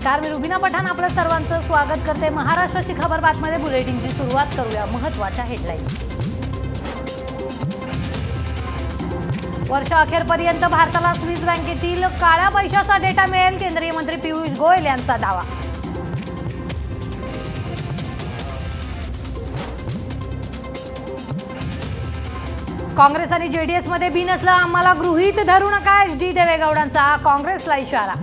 नमस्कार, मी रुबीना पठाण आपलं सर्वांचं स्वागत करते। महाराष्ट्राची खबर बातमीमध्ये बुलेटिनची सुरुवात करूया महत्त्वाच्या हेडलाईन्स। वर्षअखेरपर्यंत भारताला स्विस बँकेतील काळ्या पैशाचा डेटा मिळेल, केंद्रीय मंत्री पियुष गोयल यांचा दावा। काँग्रेस आणि जेडीएस मध्ये बिनसलं, आम्हाला गृहीत धरू नका, एचडी देवेगौडांचा काँग्रेसला इशारा।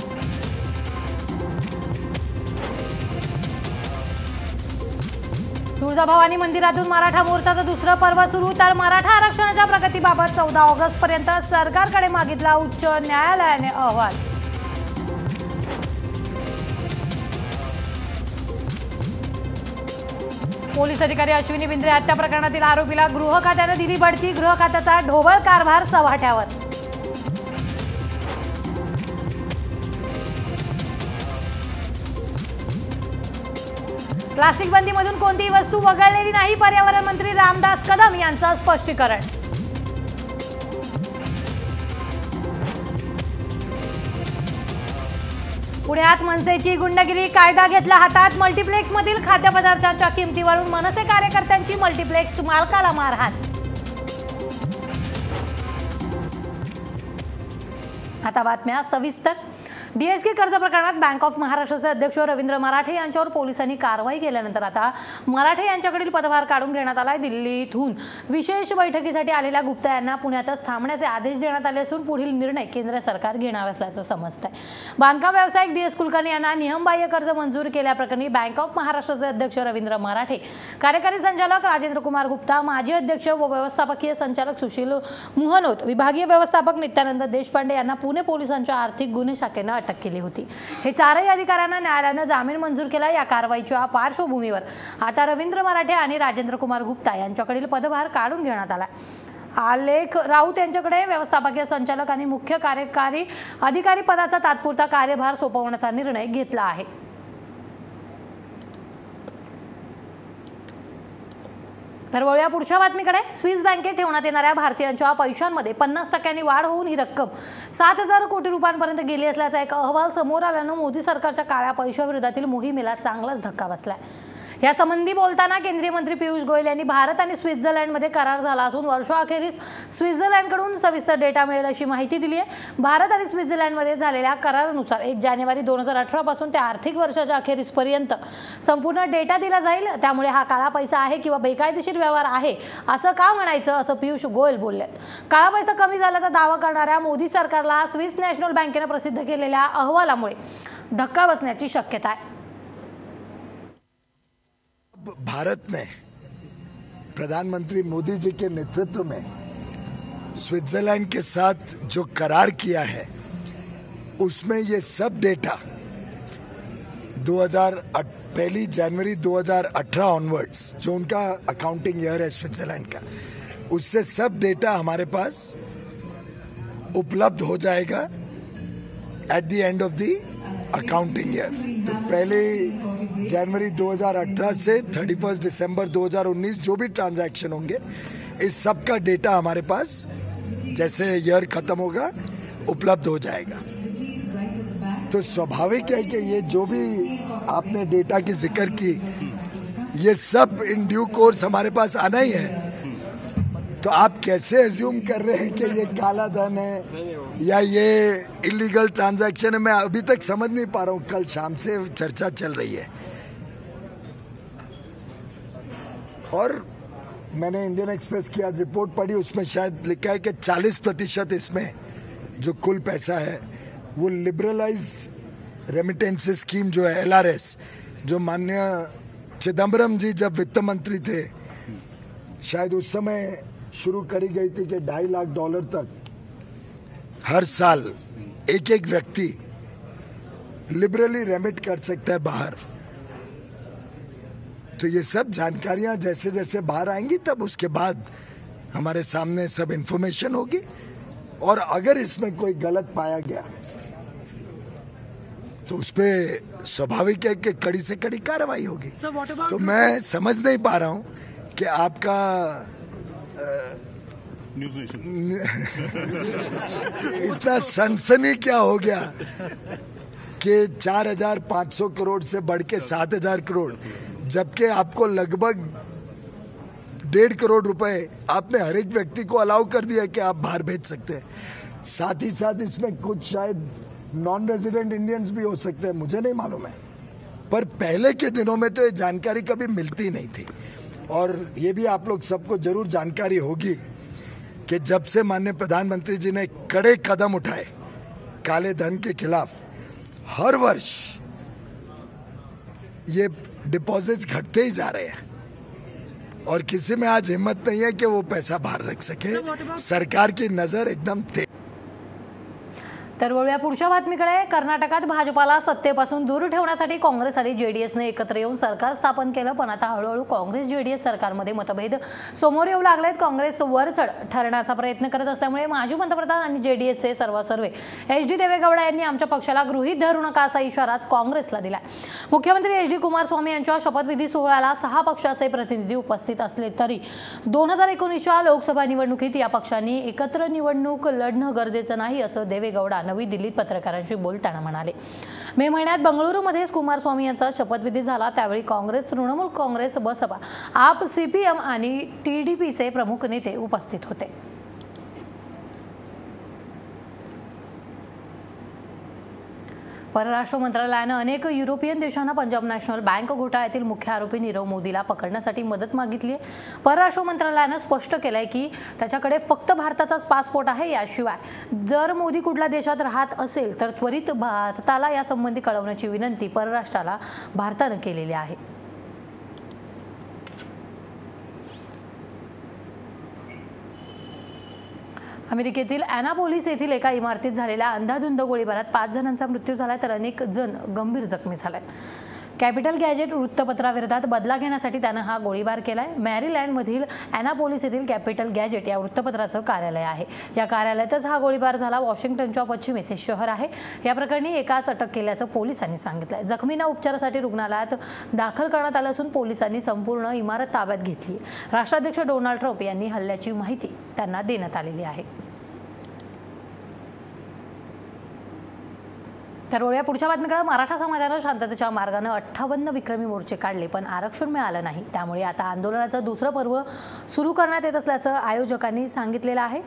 तुळजाभवानी मंदिरातून मराठा मोर्चाचं दुसरं पर्व सुरू, तर मराठा आरक्षणाच्या प्रगतीबाबत 14 ऑगस्टपर्यंत सरकारकडे मागितला उच्च न्यायालयाने अहवाल। पोलीस अधिकारी अश्विनी बिंद्रे हत्या प्रकरणातील आरोपीला गृह खात्याने दिली बढती, गृह खात्याचा ढोबळ कारभार चव्हाट्यावर। प्लास्टिक बंदीमधून कोणतीही वस्तू वगळलेली नाही, पर्यावरण मंत्री रामदास कदम यांचं स्पष्टीकरण। पुण्यात मनसेची गुंडगिरी, कायदा घेतला हातात, मल्टीप्लेक्समधील खाद्यपदार्थांच्या किमतीवरून मनसे कार्यकर्त्यांची मल्टीप्लेक्स मालकाला मारहाण। आता बातम्या सविस्तर। डीएसके कर्ज प्रकरणात बँक ऑफ महाराष्ट्राचे अध्यक्ष रवींद्र मराठे यांच्यावर पोलिसांनी कारवाई केल्यानंतर आता मराठे यांच्याकडील पदभार काढून घेण्यात आलाय। दिल्लीतून विशेष बैठकीसाठी आलेल्या गुप्ता यांना पुण्यातच थांबण्याचे आदेश देण्यात आले असून पुढील निर्णय केंद्र सरकार घेणार असल्याचं समजतंय। बांधकाम व्यावसायिक डीएस कुलकर्णी यांना नियमबाह्य कर्ज मंजूर केल्याप्रकरणी बँक ऑफ महाराष्ट्राचे अध्यक्ष रवींद्र मराठे, कार्यकारी संचालक राजेंद्र कुमार गुप्ता, माजी अध्यक्ष व व्यवस्थापकीय संचालक सुशील मुहनोत, विभागीय व्यवस्थापक नित्यानंद देशपांडे यांना पुणे पोलिसांच्या आर्थिक गुन्हे शाखेने अटक केली होती। हे चारही अधिकाऱ्यांना न्यायालयाने जामीन मंजूर केला। या कारवाईच्या पार्श्वभूमीवर आता रवींद्र मराठे आणि राजेंद्र कुमार गुप्ता यांच्याकडील पदभार काढून घेण्यात आला। आलेख राऊत यांच्याकडे व्यवस्थापकीय संचालक आणि मुख्य कार्यकारी अधिकारी पदाचा तात्पुरता कार्यभार सोपवण्याचा निर्णय घेतला आहे। तर वळूया पुढच्या बातमीकडे। स्विस बँकेत ठेवण्यात येणाऱ्या भारतीयांच्या पैशांमध्ये 50% वाढ होऊन ही रक्कम 7,000 कोटी रुपयांपर्यंत गेली असल्याचा एक अहवाल समोर आल्यानं मोदी सरकारच्या काळ्या पैशाविरोधातील मोहिमेला चांगलाच धक्का बसलाय। यासंबंधी बोलताना केंद्रीय मंत्री पियुष गोयल यांनी भारत आणि स्वित्झर्लंडमध्ये करार झाला असून वर्षाअखेरीस स्वित्झर्लंडकडून सविस्तर डेटा मिळेल अशी माहिती दिली आहे। भारत आणि स्वित्झर्लंडमध्ये झालेल्या करारानुसार 1 जानेवारी 2018 पासून ते आर्थिक वर्षाच्या अखेरीसपर्यंत संपूर्ण डेटा दिला जाईल। त्यामुळे हा काळा पैसा आहे किंवा बेकायदेशीर व्यवहार आहे असं का म्हणायचं, असं पियुष गोयल बोलले। काळा पैसा कमी झाल्याचा दावा करणाऱ्या मोदी सरकारला स्विस नॅशनल बँकेने प्रसिद्ध केलेल्या अहवालामुळे धक्का बसण्याची शक्यता आहे। भारत ने प्रधानमंत्री मोदी जी के नेतृत्व में स्विट्जरलैंड के साथ जो करार किया है उसमें ये सब डेटा 1 जनवरी 2018 ऑनवर्ड्स, जो उनका अकाउंटिंग ईयर है स्विट्जरलैंड का, उससे सब डेटा हमारे पास उपलब्ध हो जाएगा at the end of the accounting year. तो 1 जनवरी 2018 से 31 दिसंबर 2019 जो भी ट्रांजैक्शन होंगे, इस सब का डेटा हमारे पास जैसे ईयर खत्म होगा उपलब्ध हो जाएगा। तो स्वाभाविक है कि ये जो भी आपने डेटा की जिक्र की, ये सब इन ड्यू कोर्स हमारे पास आना ही है। तो आप कैसे एज्यूम कर रहे हैं कि ये काला धन है या ये इलीगल ट्रांजैक्शन है, मैं अभी तक समझ नहीं पा रहा हूँ। कल शाम से चर्चा चल रही है और मैंने इंडियन एक्सप्रेस की आज रिपोर्ट पढ़ी, उसमें शायद लिखा है कि 40% इसमें जो कुल पैसा है वो लिबरलाइज रेमिटेंस स्कीम जो है LRS, जो माननीय चिदम्बरम जी जब वित्त मंत्री थे शायद उस समय शुरू करी गई थी कि $2.5 लाख तक हर साल एक व्यक्ति लिबरली रेमिट कर सकता है बाहर। तो ये सब जानकारियां जैसे जैसे बाहर आएंगी तब उसके बाद हमारे सामने सब इंफॉर्मेशन होगी, और अगर इसमें कोई गलत पाया गया तो उस पर स्वाभाविक है कि कड़ी से कड़ी कार्रवाई होगी। तो मैं समझ नहीं पा रहा हूं कि आपका इतना सनसनी क्या हो गया कि 4,500 करोड़ से बढ़ के 7,000 करोड़, जबकि आपको लगभग 1.5 करोड़ रुपए आपने हर एक व्यक्ति को अलाउ कर दिया कि आप बाहर भेज सकते हैं। साथ ही साथ इसमें कुछ शायद नॉन रेजिडेंट इंडियंस भी हो सकते हैं, मुझे नहीं मालूम है, पर पहले के दिनों में तो ये जानकारी कभी मिलती नहीं थी। और ये भी आप लोग सबको जरूर जानकारी होगी कि जब से माननीय प्रधानमंत्री जी ने कड़े कदम उठाए काले धन के खिलाफ, हर वर्ष ये डिपॉजिट्स घटते ही जा रहे हैं और किसी में आज हिम्मत नहीं है कि वो पैसा बाहर रख सके। सरकार की नजर एकदम तेज। तर वळूया पुढच्या बातमीकडे। कर्नाटकात भाजपाला सत्तेपासून दूर ठेवण्यासाठी काँग्रेस आणि जेडीएसने एकत्र येऊन सरकार स्थापन केलं, पण आता हळूहळू काँग्रेस जेडीएस सरकारमध्ये मतभेद समोर येऊ लागलेत। काँग्रेस वरचढ ठरण्याचा प्रयत्न करत असल्यामुळे माजी पंतप्रधान आणि जेडीएसचे सर्वसर्वे एच.डी. देवेगौडा यांनी आमच्या पक्षाला गृहीत धरू नका असा इशाराच काँग्रेसला दिलाय। मुख्यमंत्री एच.डी. कुमारस्वामी यांच्या शपथविधी सोहळ्याला 6 पक्षाचे प्रतिनिधी उपस्थित असले तरी 2019च्या लोकसभा निवडणुकीत या पक्षांनी एकत्र निवडणूक लढणं गरजेचं नाही असं देवेगौडा नवी दिल्लीत पत्रकारांशी बोलताना म्हणाले। मे महिन्यात बंगळुरूमध्ये कुमारस्वामी यांचा शपथविधी झाला, त्यावेळी काँग्रेस, तृणमूल काँग्रेस, बसपा, आप, सीपीएम आणि टीडीपीचे प्रमुख नेते उपस्थित होते। परराष्ट्र मंत्रालयाने अनेक युरोपियन देशांना पंजाब नॅशनल बँक घोटाळ्यातील मुख्य आरोपी नीरव मोदीला पकडण्यासाठी मदत मागितली आहे। परराष्ट्र मंत्रालयाने स्पष्ट केलंय की त्याच्याकडे फक्त भारताचाच पासपोर्ट आहे। याशिवाय जर मोदी कुठल्या देशात राहत असेल तर त्वरित भारताला यासंबंधी कळवण्याची विनंती परराष्ट्राला भारताने केलेली आहे। अमेरिकेतील अॅनापोलिस येथील एका इमारतीत झालेल्या अंधाधुंद गोळीबारात 5 जणांचा मृत्यू झाला तर अनेक जण गंभीर जखमी झालेत। कॅपिटल गॅजेट वृत्तपत्राविरोधात बदला घेण्यासाठी त्याने हा गोळीबार केलाय। मॅरीलँडमधील अॅनापोलिस येथील कॅपिटल गॅजेट या वृत्तपत्राचं कार्यालय आहे। या कार्यालयातच हा गोळीबार झाला। वॉशिंग्टनच्या पश्चिमेस हे शहर आहे। या प्रकरणी एकास अटक केल्याचं पोलिसांनी सांगितलंय। जखमींना उपचारासाठी रुग्णालयात दाखल करण्यात आलं असून पोलिसांनी संपूर्ण इमारत ताब्यात घेतली। राष्ट्राध्यक्ष डोनाल्ड ट्रम्प यांनी हल्ल्याची माहिती त्यांना देण्यात आलेली आहे। तर वळूया पुढच्या बातमीकडे। मराठा समाजाने शांततेच्या मार्गाने 58 विक्रमी मोर्चे काढले, पण आरक्षण मिळालं नाही। त्यामुळे आता आंदोलनाचं दुसरं पर्व सुरू करण्यात येत असल्याचं आयोजकांनी सांगितलेलं आहे।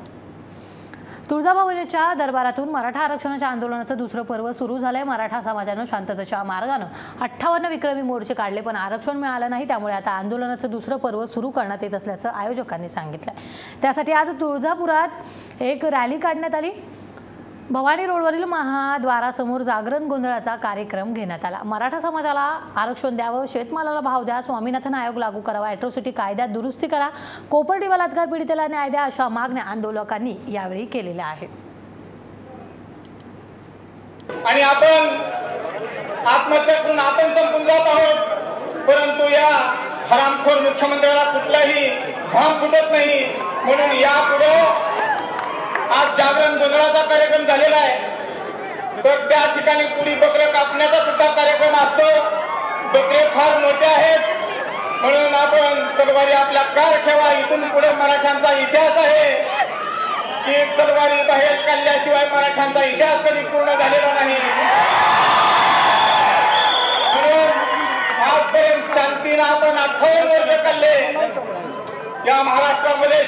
तुळजाभवानीच्या दरबारातून मराठा आरक्षणाच्या आंदोलनाचं दुसरं पर्व सुरू झालंय। मराठा समाजाने शांततेच्या मार्गाने 58 विक्रमी मोर्चे काढले, पण आरक्षण मिळालं नाही। त्यामुळे आता आंदोलनाचं दुसरं पर्व सुरू करण्यात येत असल्याचं आयोजकांनी सांगितलंय। त्यासाठी आज तुळजापुरात एक रॅली काढण्यात आली। भवानी रोडवरील महाद्वारासमोर जागरण गोंधळाचा कार्यक्रम घेण्यात आला। मराठा समाजाला आरक्षण द्यावं, शेतमालाला भाव द्या, स्वामीनाथन आयोग लागू करावा, ॲट्रॉसिटी कायद्यात दुरुस्ती करा, कोपर्डी बलात्कार पीडितेला न्याय द्या अशा मागण्या आंदोलकांनी यावेळी केलेल्या आहेत। आणि आपण आत्महत्या करून आपण संपून जात आहोत, परंतु या हरामखोर मुख्यमंत्र्याला कुठलाही घाम फुटत नाही। म्हणून यापुढे आज जागरण गोंधळाचा कार्यक्रम झालेला आहे, तर त्या ठिकाणी पुढी बकरे कापण्याचा सुद्धा कार्यक्रम असतो। बकरे फार मोठे आहेत म्हणून आपण तलवारी आपल्या कार ठेवा। इथून पुढे मराठ्यांचा इतिहास आहे की तलवारी बाहेर काढल्याशिवाय मराठ्यांचा इतिहास कधी पूर्ण झालेला नाही। म्हणून आजपर्यंत शांतीने आपण 58 वर्ष काढले। या महाराष्ट्रामध्ये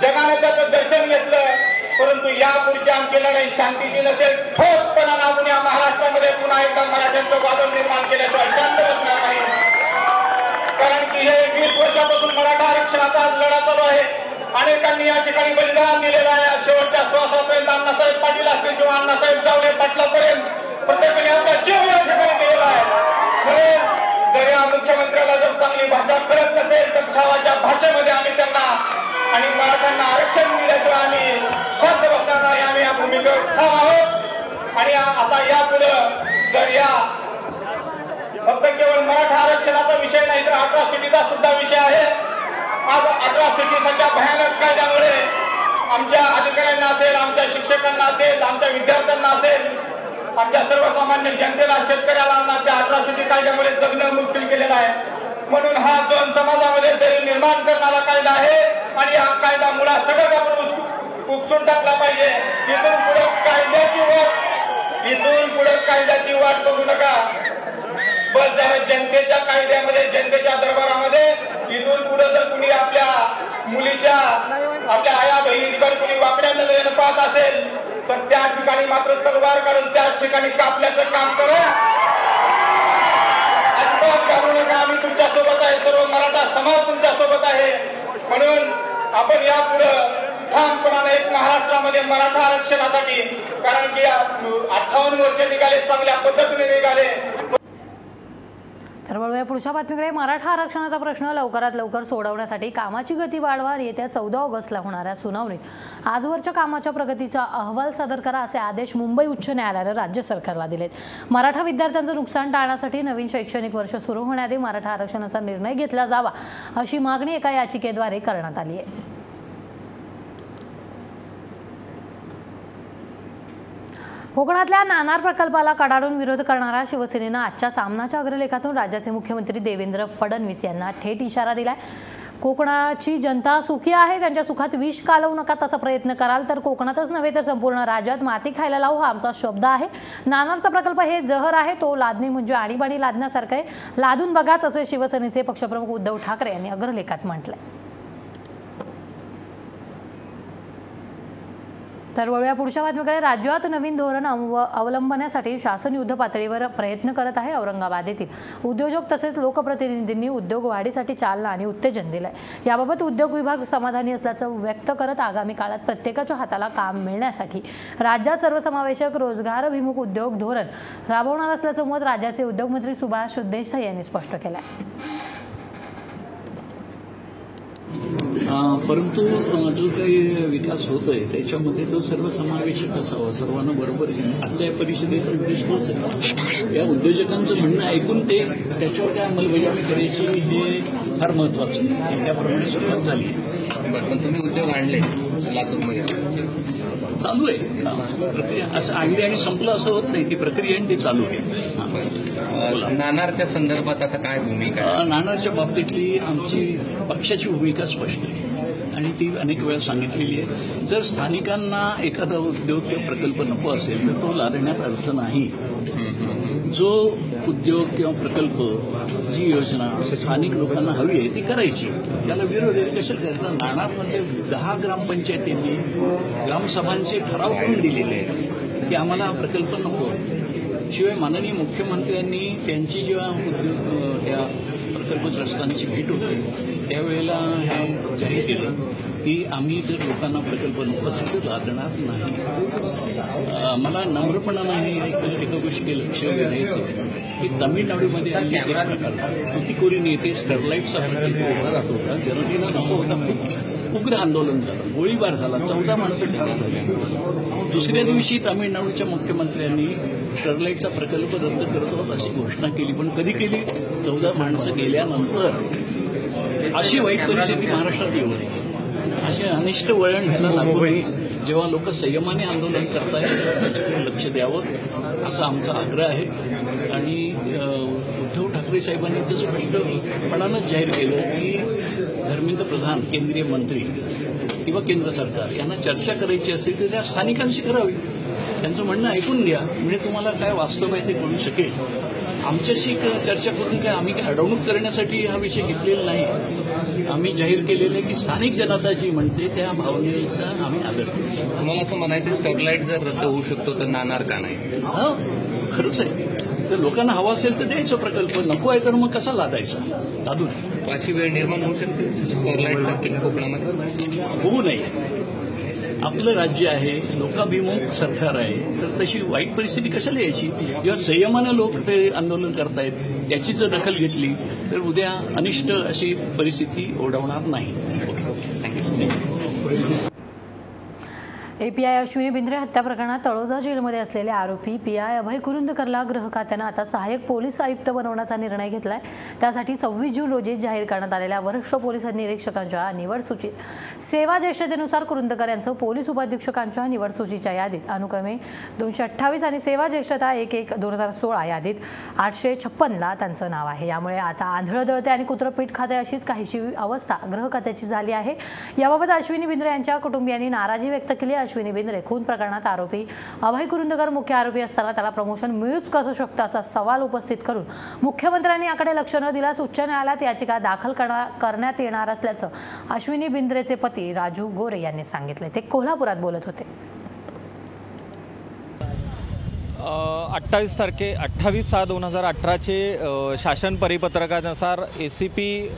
जगाने त्याचं दर्शन घेतलं, परंतु यापुढची आमची लढाई शांतीची नसेल। ठोसपणाने आपण या महाराष्ट्रामध्ये पुन्हा एकदा मराठ्यांचं वादळ निर्माण केल्याशिवाय शांत बसणार नाही। कारण की हे 20 वर्षापासून मराठा आरक्षणाचा आज लढा चालू आहे। अनेकांनी या ठिकाणी बलिदान दिलेलं आहे। शेवटच्या श्वासापर्यंत अण्णासाहेब पाटील असतील किंवा अण्णासाहेब जावळे पाटलापर्यंत प्रत्येकाने आपला जीव या ठिकाणी दिलेला आहे। म्हणून जर या मुख्यमंत्र्याला जर चांगली भाषा कळत नसेल तर छावाच्या भाषेमध्ये आम्ही त्यांना आणि मराठ्यांना आरक्षण दिल्याशिवाय आम्ही शांत बसणार नाही। आम्ही या भूमिकेवर ठाम आहोत। आणि आता यापुढे जर या फक्त केवळ मराठा आरक्षणाचा विषय नाही तर अट्रॉसिटीचा सुद्धा विषय आहे। आज अट्रॉसिटी सध्या भयानक कायद्यामुळे आमच्या अधिकाऱ्यांना असेल, आमच्या शिक्षकांना असेल, आमच्या विद्यार्थ्यांना असेल, आमच्या सर्वसामान्य जनतेला, शेतकऱ्याला त्या अट्रॉसिटी कायद्यामुळे जगणं मुश्किल केलेलं आहे। म्हणून हा 2 समाजामध्ये तरी निर्माण करणारा कायदा आहे आणि हा कायदा मुळात सगळं आपण उपसून टाकला पाहिजे। इथून पुढे कायद्याची वत, इथून पुढे गंजाची वाट बघू नका. बस झालं जनतेच्या कायद्यामध्ये, जनतेच्या दरबारामध्ये. इथून पुढे जर कुणी आपल्या मुलीच्या, आपल्या आया बहिणीकडे कुणी वाकड्या नजरेनं पाहत असेल तर त्या ठिकाणी मात्र तलवार काढून त्या ठिकाणी कापल्याचं काम करा. अजिबात घाबरू नका. आम्ही तुमच्या सोबत आहे. सर्व मराठा समाज तुमच्या सोबत आहे. म्हणून आपण यापुढे ठामपणाने एक महाराष्ट्रामध्ये मराठा आरक्षणासाठी, कारण की 58 मोर्चे निघाले, चांगल्या पद्धतीने निघाले. तर वळूया पुढच्या बातमीकडे. मराठा आरक्षणाचा प्रश्न लवकरात लवकर सोडवण्यासाठी कामाची गती वाढवा. येत्या 14 ऑगस्टला होणाऱ्या सुनावणीत आजवरच्या कामाच्या प्रगतीचा अहवाल सादर करा असे आदेश मुंबई उच्च न्यायालयाने राज्य सरकारला दिलेत. मराठा विद्यार्थ्यांचं नुकसान टाळण्यासाठी नवीन शैक्षणिक वर्ष सुरू होण्याआधी मराठा आरक्षणाचा निर्णय घेतला जावा अशी मागणी एका याचिकेद्वारे करण्यात आली आहे. कोकणातल्या नाणार प्रकल्पाला कडाडून विरोध करणाऱ्या शिवसेनेनं आजच्या सामनाच्या अग्रलेखातून राज्याचे मुख्यमंत्री देवेंद्र फडणवीस यांना थेट इशारा दिलाय. कोकणाची जनता सुखी आहे, त्यांच्या सुखात विष कालवू नका. तसा प्रयत्न कराल तर कोकणातच नव्हे तर संपूर्ण राज्यात माती खायला लावू हा आमचा शब्द आहे. नाणारचा प्रकल्प हे जहर आहे, तो लादणे म्हणजे आणीबाणी लादण्यासारखं आहे. लादून बघाच असे शिवसेनेचे पक्षप्रमुख उद्धव ठाकरे यांनी अग्रलेखात म्हटलंय. तर वळूया पुढच्या बातमीकडे. राज्यात नवीन धोरण अवलंबण्यासाठी शासन युद्ध पातळीवर प्रयत्न करत आहे. औरंगाबाद येथील उद्योजक तसेच लोकप्रतिनिधींनी उद्योग वाढीसाठी चालना आणि उत्तेजन दिलंय. याबाबत उद्योग विभाग समाधानी असल्याचं व्यक्त करत आगामी काळात प्रत्येकाच्या हाताला काम मिळण्यासाठी राज्यात सर्वसमावेशक रोजगाराभिमुख उद्योग धोरण राबवणार असल्याचं मत राज्याचे उद्योगमंत्री सुभाष देसाई यांनी स्पष्ट केलं आहे. परंतु जो काही विकास होतोय त्याच्यामध्ये तो सर्वसमावेशक असावा, सर्वांना बरोबर घेऊन. आजच्या या परिषदेचा उद्देश तोच आहे. या उद्योजकांचं म्हणणं ऐकून ते त्याच्यावर काय अंमलबजावणी करायची हे फार महत्वाचं आहे. त्याप्रमाणे सुरुवात झाली आहे. पण तुम्ही उद्योग आणले लातूरमध्ये, चालू आहे प्रक्रिया. असं आणली आणि संपलं असं होत नाही. ती प्रक्रिया आणि ती चालू आहे. नाणारच्या संदर्भात आता काय भूमिका? नाणारच्या बाबतीतली आमची पक्षाची भूमिका स्पष्ट आहे आणि ती अनेक वेळा सांगितलेली आहे. जर स्थानिकांना एखादा उद्योग किंवा प्रकल्प नको असेल तर तो लादण्यात अर्थ नाही. जो उद्योग किंवा प्रकल्प, जी योजना स्थानिक लोकांना हवी आहे ती करायची. त्याला विरोध आहे कशाला करायचा? नाणारमध्ये 10 ग्रामपंचायतींनी ग्रामसभांचे ठराव करून दिलेले आहेत की आम्हाला हा प्रकल्प नको. शिवाय माननीय मुख्यमंत्र्यांनी त्यांची जेव्हा त्या प्रकल्पग्रस्तांची भेट होती त्यावेळेला जाहीर केलं की आम्ही जर लोकांना प्रकल्प नको असेल तर लादणार नाही. मला नम्रपणा नाही एका गोष्टी लक्ष द्यायचं की तामिळनाडूमध्ये एक प्रकार तुतीकोरीन येथे स्टरलाईटचा प्रकल्प उभा राहत होता. जनतेला नको होता. खूप उग्र आंदोलन झालं, गोळीबार झाला, 14 माणसं ठार झाली. दुसऱ्या दिवशी तामिळनाडूच्या मुख्यमंत्र्यांनी स्टरलाईटचा प्रकल्प रद्द करत आहोत अशी घोषणा केली. पण कधी केली? 14 माणसं गेल्यानंतर. अशी वाईट परिस्थिती महाराष्ट्रात येऊ नये, असे अनिष्ट वळण घ्यायला लागू नये. जेव्हा लोक संयमाने आंदोलन करतायत त्याच्याकडे लक्ष द्यावं असा आमचा आग्रह आहे. आणि उद्धव ठाकरे साहेबांनी तर स्पष्टपणानं जाहीर केलं की धर्मेंद्र प्रधान, केंद्रीय मंत्री किंवा केंद्र सरकार यांना चर्चा करायची असेल तर त्या स्थानिकांशी करावी. त्यांचं म्हणणं ऐकून घ्या, म्हणजे तुम्हाला काय वास्तव आहे ते कळू शकेल. आमच्याशी चर्चा करून काय आम्ही काय अडवणूक करण्यासाठी हा विषय घेतलेला नाही. आम्ही जाहीर केलेलं आहे की स्थानिक जनता जी म्हणते त्या भावनेचा आम्ही आदर करतो. तुम्हाला असं म्हणायचं स्टरलाईट जर रद्द होऊ शकतो तर नाणार का नाही? हा खरंच आहे. तर लोकांना हवा असेल तर द्यायचा प्रकल्प, नको आहे तर मग कसा लादायचा? लादू नये. अशी वेळ निर्माण होऊ शकते स्टरलाईट कोकणामध्ये? होऊ नये. आपलं राज्य आहे, लोकाभिमुख सरकार आहे, तर तशी वाईट परिस्थिती कशाला यायची? जेव्हा संयमानं लोक ते आंदोलन करतायत त्याची जर दखल घेतली तर उद्या अनिष्ट अशी परिस्थिती ओढवणार नाही. API अश्विनी बिंद्रे हत्या प्रकरणात तळोजा जेलमध्ये असलेले आरोपी PI अभय कुरुंदकरला गृह खात्यानं आता सहाय्यक पोलीस आयुक्त बनवण्याचा निर्णय घेतलाय. त्यासाठी 26 जून रोजी जाहीर करण्यात आलेल्या वरिष्ठ पोलीस निरीक्षकांच्या निवड सूचीत सेवा ज्येष्ठतेनुसार कुरुंदकर यांचं पोलीस उपाधीक्षकांच्या निवड सूचीच्या यादीत अनुक्रमे 228 आणि सेवा ज्येष्ठता 1/1/2016 यादीत 856ला त्यांचं नाव आहे. यामुळे आता आंधळं दळते आणि कुत्रं पीठ खाते अशीच काहीशी अवस्था गृह खात्याची झाली आहे. याबाबत अश्विनी बिंद्रे यांच्या कुटुंबियांनी नाराजी व्यक्त केली. अश्विनी बिंद्रे खून प्रकरणात आरोपी अभय कुरुंदकर मुख्य आरोपी असताना त्याला प्रमोशन मिळूच कसं शकतं असा सवाल उपस्थित करून मुख्यमंत्र्यांनी याकडे लक्ष न दिल्यास उच्च न्यायालयात याचिका दाखल करण्यात येणार असल्याचं अश्विनी बिंद्रेचे पती राजू गोरे यांनी सांगितले। ते कोल्हापुरात बोलत होते। 28/6/2018 शासन परिपत्रकानुसार ACP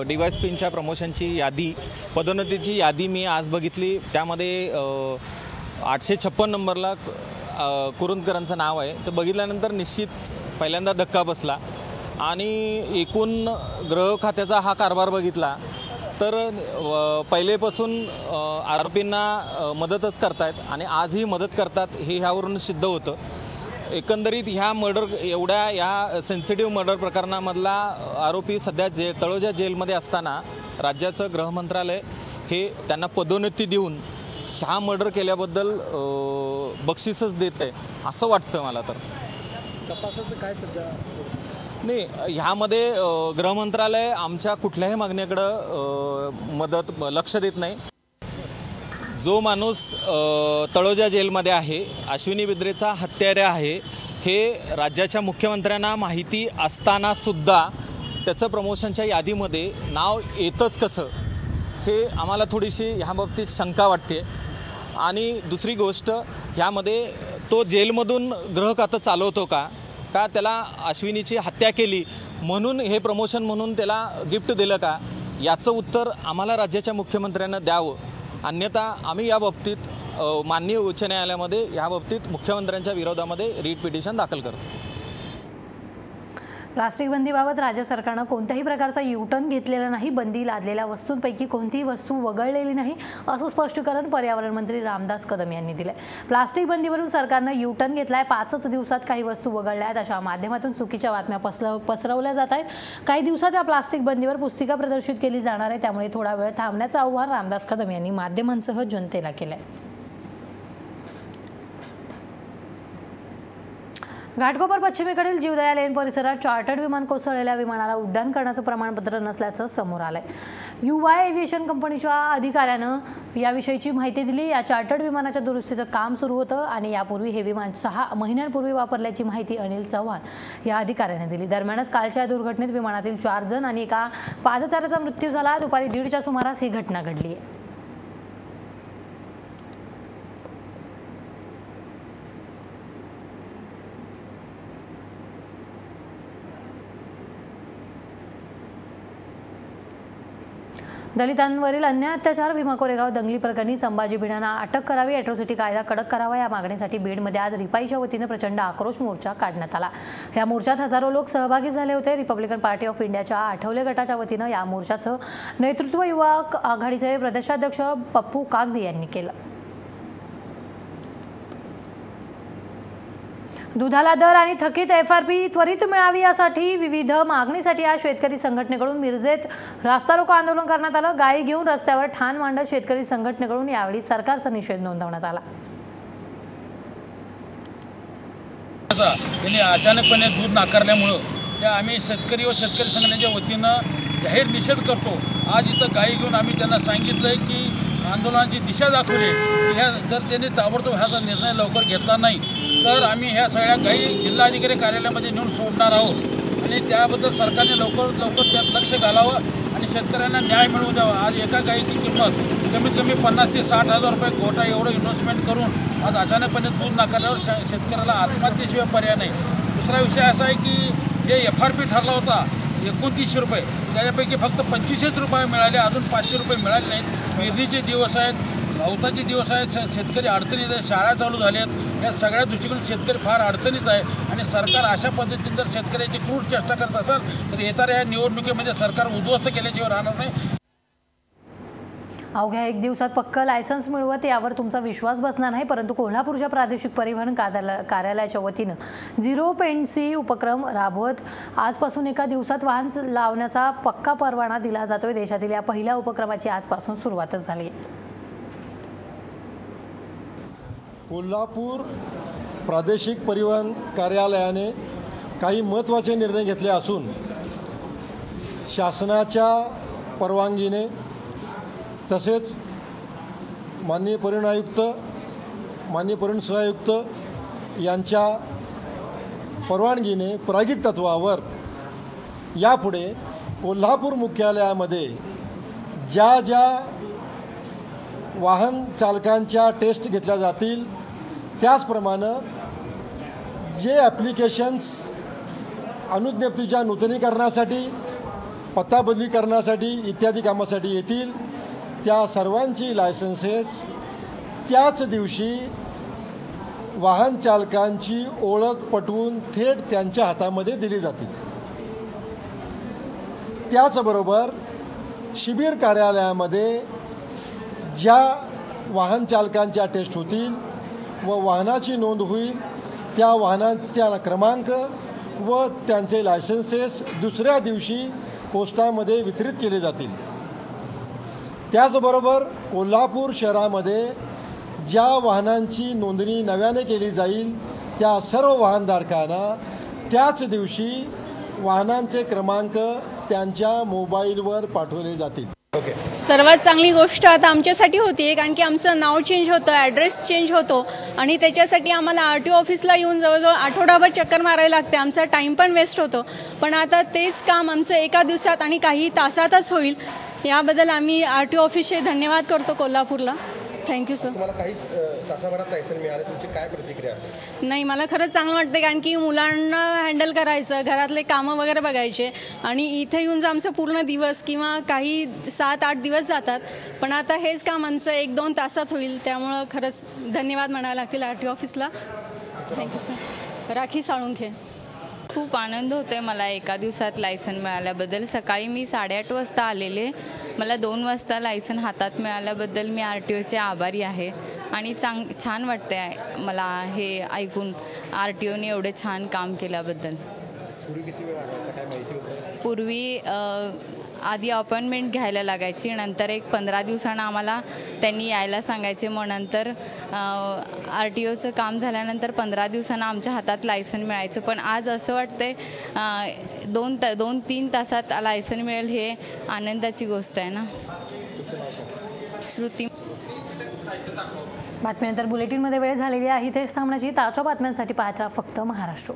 DYSPच्या प्रमोशनची यादी, पदोन्नतीची यादी मी आज बघितली। त्यामध्ये 856 नंबरला कुरुंदकरांचं नाव आहे। तर बघितल्यानंतर निश्चित पहिल्यांदा धक्का बसला आणि एकूण गृह खात्याचा हा कारभार बघितला तर पहिलेपासून आरोपींना मदतच करतायत आणि आजही मदत करतात हे ह्यावरून सिद्ध होतं। एकंदरीत ह्या या सेन्सिटिव्ह मर्डर प्रकरणामधला आरोपी सध्या तळोजा जेलमध्ये असताना राज्याचं गृह मंत्रालय हे त्यांना पदोन्नती देऊन ह्या मर्डर केल्याबद्दल बक्षीसच देत आहे असं वाटतं मला। तर तपासाचं काय सध्या नाही, ह्यामध्ये गृह मंत्रालय आमच्या कुठल्याही मागणीकडं लक्ष देत नाही। जो माणूस तळोजा जेलमध्ये आहे, अश्विनी बिंद्रेचा हत्यारा आहे, हे राज्याच्या मुख्यमंत्र्यांना माहिती असताना सुद्धा त्याचं प्रमोशनच्या यादीमध्ये नाव येतच कसं, हे आम्हाला थोडीशी ह्या बाबतीत शंका वाटते। आणि दुसरी गोष्ट, ह्यामध्ये तो जेलमधून गृह खातं चालवतो का त्याला अश्विनीची हत्या केली म्हणून हे प्रमोशन म्हणून त्याला गिफ्ट दिलं का, याचं उत्तर आम्हाला राज्याच्या मुख्यमंत्र्यांना द्यावं। अन्यथा आम्ही या बाबतीत माननीय उच्च न्यायालयामध्ये या बाबतीत मुख्यमंत्र्यांच्या विरोधामध्ये रीट पिटिशन दाखल करतो। प्लास्टिक बंदीबाबत राज्य सरकारनं कोणत्याही प्रकारचा U-टर्न घेतलेला नाही। बंदी लादलेल्या वस्तूंपैकी कोणतीही वस्तू वगळलेली नाही असं स्पष्टीकरण पर्यावरण मंत्री रामदास कदम यांनी दिले। प्लास्टिक बंदीवरून सरकारनं U-टर्न घेतलाय, 5च दिवसात काही वस्तू वगळल्या आहेत अशा माध्यमातून चुकीच्या बातम्या पसरवल्या जात आहेत। काही दिवसात या प्लास्टिक बंदीवर पुस्तिका प्रदर्शित केली जाणार आहे, त्यामुळे थोडा वेळ थांबण्याचं आव्हान रामदास कदम यांनी माध्यमांसह जनतेला केलंय। घाटकोपर पश्चिमेकडील जीवदया लेन परिसरात चार्टर्ड विमान कोसळलेल्या विमानाला उड्डाण करण्याचं प्रमाणपत्र नसल्याचं समोर आलंय। UY एव्हिएशन कंपनीच्या अधिकाऱ्यानं याविषयीची माहिती दिली। या चार्टर्ड विमानाच्या दुरुस्तीचं काम सुरू होतं आणि यापूर्वी हे विमान 6 महिन्यांपूर्वी वापरल्याची माहिती अनिल चव्हाण या अधिकाऱ्याने दिली। दरम्यानच कालच्या दुर्घटनेत विमानातील 4 जण आणि एका पादचाऱ्याचा मृत्यू झाला। दुपारी 1:30च्या सुमारास ही घटना घडली आहे। दलितांवरील अन्याय अत्याचार भीमा कोरेगाव दंगली प्रकरणी संभाजी भिडेंना अटक करावी, अॅट्रॉसिटी कायदा कडक करावा या मागणीसाठी बीडमध्ये आज रिपाईच्या वतीने प्रचंड आक्रोश मोर्चा काढण्यात आला। या मोर्चात हजारो लोक सहभागी झाले होते। रिपब्लिकन पार्टी ऑफ इंडियाच्या आठवले गटाच्या वतीनं या मोर्चाचं नेतृत्व युवा आघाडीचे प्रदेशाध्यक्ष पप्पू कागदी यांनी केलं। दुधाला दर आणि थकीत FRP त्वरित मिळावी यासाठी विविध मागणीसाठी आज शेतकरी संघटनेकडून मिरजेत रास्ता रोको आंदोलन करण्यात आलं। गाई घेऊन रस्त्यावर ठाण मांडत शेतकरी संघटनेकडून यावेळी सरकारचा निषेध नोंदवण्यात आला। त्यांनी अचानकपणे दूध नाकारल्यामुळे आम्ही शेतकरी व शेतकरी संघटनेच्या वतीनं जाहीर निषेध करतो। आज इथं गाई घेऊन आम्ही त्यांना सांगितलंय की आंदोलनाची दिशा दाखवली की जर त्यांनी ताबडतोब ह्याचा निर्णय लवकर घेतला नाही तर आम्ही ह्या सगळ्या गाई जिल्हाधिकारी कार्यालयामध्ये नेऊन सोडणार आहोत आणि त्याबद्दल सरकारने लवकर त्यात लक्ष घालावं आणि शेतकऱ्यांना न्याय मिळवून द्यावा। आज एका गाईची किंमत कमीत कमी 50 ते 60 हजार रुपये गोटा एवढं इन्व्हेस्टमेंट करून आज अचानकपणे दूध नाकारल्यावर शेतकऱ्याला आत्महत्येशिवाय पर्याय नाही। दुसरा विषय असा आहे की जे FRP ठरला होता 29 रुपये, त्याच्यापैकी फक्त 25 रुपये मिळाले, अजून 500 रुपये मिळाले नाहीत। पेरणीचे दिवस आहेत, गवताचे दिवस आहेत, शेतकरी अडचणीत आहे, शाळा चालू झाल्या आहेत। या सगळ्या दृष्टीकोन शेतकरी फार अडचणीत आहे आणि सरकार अशा पद्धतीने जर शेतकऱ्याची क्रूर चेष्टा करत असेल तर येणाऱ्या या निवडणुकीमध्ये सरकार उद्ध्वस्त केल्याशिवाय राहणार नाही। अवघ्या 1 दिवसात पक्क लायसन्स मिळवत यावर तुमचा विश्वास बसणार नाही, परंतु कोल्हापूरच्या प्रादेशिक परिवहन कार्यालयाच्या वतीनं 0 पेंडसी उपक्रम राबवत आजपासून एका दिवसात वाहन लावण्याचा पक्का परवाना दिला जातोय। देशातील या पहिल्या उपक्रमाची आजपासून सुरुवातच झाली आहे। कोल्हापूर प्रादेशिक परिवहन कार्यालयाने काही महत्त्वाचे निर्णय घेतले असून शासनाच्या परवानगीने तसेच माननीय परिवहन आयुक्त, माननीय परिवहन सहआयुक्त यांच्या परवानगीने प्रायोगिक तत्वावर यापुढे कोल्हापूर मुख्यालयामध्ये ज्या ज्या वाहन चालकांच्या टेस्ट घेतल्या जातील त्याचप्रमाणे जे ॲप्लिकेशन्स अनुज्ञप्तीच्या नूतनीकरणासाठी, पत्ता बदली करण्यासाठी इत्यादी कामासाठी येतील त्या सर्वांची लायसन्सेस त्याच दिवशी वाहन चालकांची ओळख पटवून थेट त्यांच्या हातामध्ये दिली जातील। त्याचबरोबर शिबिर कार्यालयामध्ये ज्या वाहन चालकांच्या टेस्ट होतील व वाहनाची नोंद होईल त्या वाहनांचा क्रमांक व त्यांचे लायसन्सेस दुसऱ्या दिवशी पोस्टामध्ये वितरित केले जातील। त्याचबरोबर कोल्हापूर शहरामध्ये ज्या वाहनांची नोंदणी नव्याने केली जाईल त्या सर्व वाहनधारकांना त्याच दिवशी वाहनांचे क्रमांक त्यांच्या मोबाईलवर पाठवले जातील। सर्वात चांगली गोष्ट आता आमच्यासाठी होती, कारण की आमचं नाव चेंज होतं, ॲड्रेस चेंज होतो आणि त्याच्यासाठी आम्हाला RTO ऑफिसला येऊन जवळजवळ आठवडाभर चक्कर मारायला लागते, आमचा टाईम पण वेस्ट होतो। पण आता तेच काम आमचं एका दिवसात आणि काही तासातच होईल, याबद्दल आम्ही RTO ऑफिसचे धन्यवाद करतो कोल्हापूरला। Thank you sir. तुम्हाला काही तासाभरात लायसन मिळालं, तुमची काय प्रतिक्रिया असेल? नाही, मला खरंच चांगलं वाटतं, कारण की मुलांना हँडल करायचं, घरातले कामं वगैरे बघायचे आणि इथे येऊन आमचं पूर्ण दिवस किंवा काही 7-8 दिवस जातात, पण आता हेच काम आमचं 1-2 तासात होईल, त्यामुळं खरंच धन्यवाद म्हणावे लागतील RTO ऑफिसला। Thank you sir. राखी साळुंखे। खूप आनंद होतोय मला एका दिवसात लायसन मिळाल्याबद्दल। सकाळी मी 8:30 वाजता आलेले, मला 2 वाजता लायसन हातात मिळाल्याबद्दल मी RTOचे आभारी आहे आणि छान वाटतंय मला हे ऐकून RTOने एवढे छान काम केल्याबद्दल। पूर्वी किती वेळ लागायचा, काय माहिती होतं? पूर्वी आधी अपॉइंटमेंट घ्यायला लागायची, नंतर एक 15 दिवसांना आम्हाला त्यांनी यायला सांगायचे, मग नंतर RTOचं काम झाल्यानंतर 15 दिवसांना आमच्या हातात लायसन मिळायचं। पण आज असं वाटतंय 2-3 तासात लायसन मिळेल, हे आनंदाची गोष्ट आहे ना। श्रुती। बातम्यानंतर बुलेटिनमध्ये वेळ झालेली आहे, इथेच थांबण्याची। ताज्या बातम्यांसाठी पाहत राहा फक्त महाराष्ट्र।